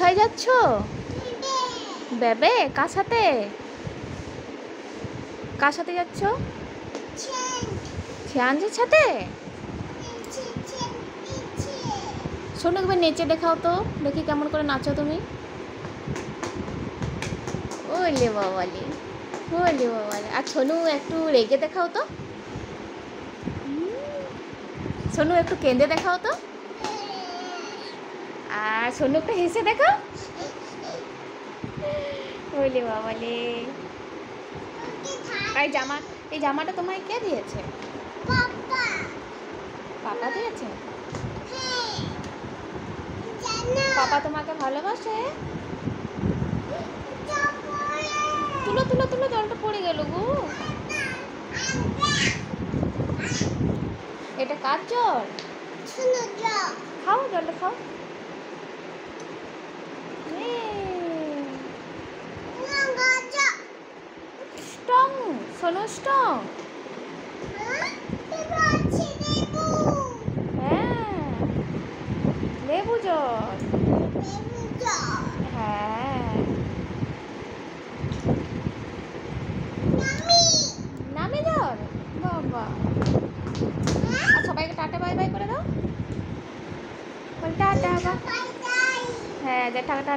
কোথায় যাচ্ছ? বেবে কার সাথে? কার সাথে যাচ্ছ? ছিয়ানজির সাথে। শোনো একবার নেচে দেখাও তো, দেখি কেমন করে নাচো তুমি। ওলে বাবালে, ওলে বাবালে। আর সোনু একটু রেগে দেখাও তো। সোনু একটু কেঁদে দেখাও তো। আর সোনু একটু হেসে দেখাও। ওলে বাবালে। এই জামাটা তোমায় কে দিয়েছে? পাপা দিয়েছে। পাপা তোমাকে ভালোবাসে। তুলো তুলো তুলো, জলটা পড়ে গেল গো। এটা কার জল? খাও জলটা খাও। Strong Sonu, strong. হ্যাঁ, লেবু জল। হ্যাঁ, নামি জল। বাবা, আর সবাইকে টাটা বাই বাই করে দাও। টাটা। হ্যাঁ, যে টাটা।